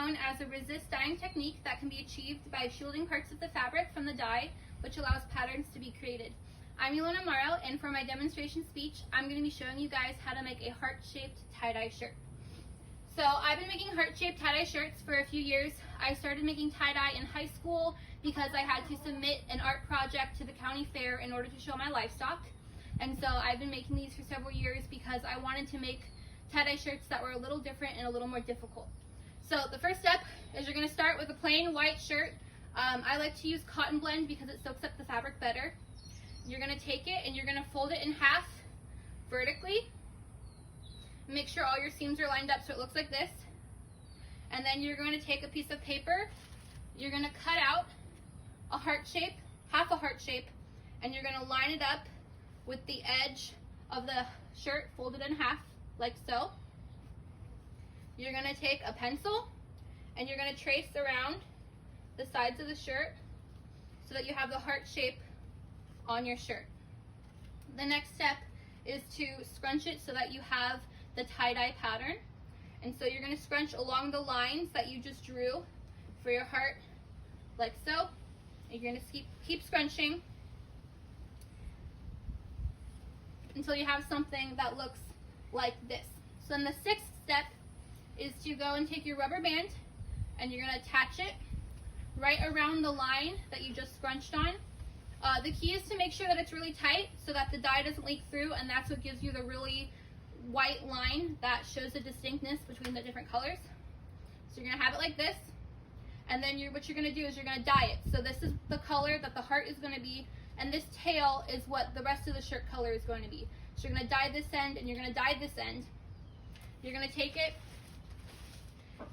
known as a resist dyeing technique that can be achieved by shielding parts of the fabric from the dye, which allows patterns to be created. I'm Ilona Morrow, and for my demonstration speech, I'm going to be showing you guys how to make a heart-shaped tie-dye shirt. So I've been making heart-shaped tie-dye shirts for a few years. I started making tie-dye in high school because I had to submit an art project to the county fair in order to show my livestock. And so I've been making these for several years because I wanted to make tie-dye shirts that were a little different and a little more difficult. So the first step is you're going to start with a plain white shirt. I like to use cotton blend because it soaks up the fabric better. You're going to take it and you're going to fold it in half vertically. Make sure all your seams are lined up so it looks like this. And then you're going to take a piece of paper, you're going to cut out a heart shape, half a heart shape, and you're going to line it up with the edge of the shirt folded in half, like so. You're going to take a pencil and you're going to trace around the sides of the shirt so that you have the heart shape on your shirt. The next step is to scrunch it so that you have the tie-dye pattern. And so you're going to scrunch along the lines that you just drew for your heart, like so. And you're going to keep scrunching until you have something that looks like this. So then the sixth step is to go and take your rubber band and you're going to attach it right around the line that you just scrunched on. The key is to make sure that it's really tight so that the dye doesn't leak through, and that's what gives you the really white line that shows the distinctness between the different colors. So you're going to have it like this, and then what you're going to do is you're going to dye it. So this is the color that the heart is going to be, and this tail is what the rest of the shirt color is going to be. So you're going to dye this end and you're going to dye this end. You're going to take it,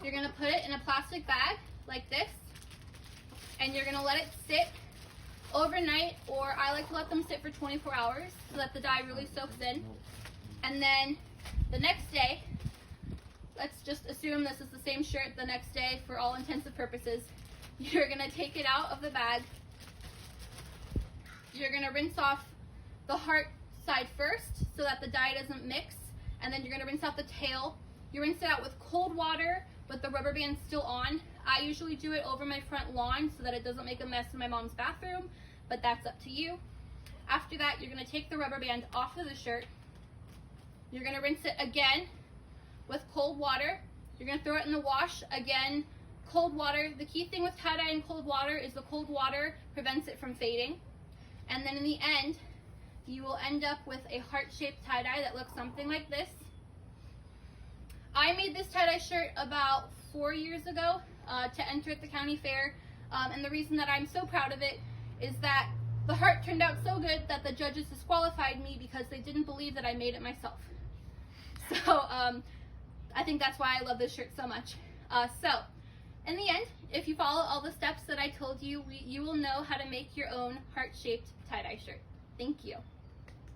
you're going to put it in a plastic bag like this, and you're going to let it sit overnight, or I like to let them sit for 24 hours so that the dye really soaks in. And then the next day, let's just assume this is the same shirt the next day for all intents and purposes, you're going to take it out of the bag. You're going to rinse off the heart side first so that the dye doesn't mix, and then you're going to rinse out the tail. You rinse it out with cold water with the rubber band still on. I usually do it over my front lawn so that it doesn't make a mess in my mom's bathroom, but that's up to you. After that, you're going to take the rubber band off of the shirt. You're going to rinse it again with cold water. You're going to throw it in the wash again, cold water. The key thing with tie-dye in cold water is the cold water prevents it from fading. And then in the end, you will end up with a heart-shaped tie-dye that looks something like this. I made this tie-dye shirt about 4 years ago to enter at the county fair, and the reason that I'm so proud of it is that the heart turned out so good that the judges disqualified me because they didn't believe that I made it myself. So I think that's why I love this shirt so much. So in the end, if you follow all the steps that I told you, you will know how to make your own heart-shaped tie-dye shirt. Thank you.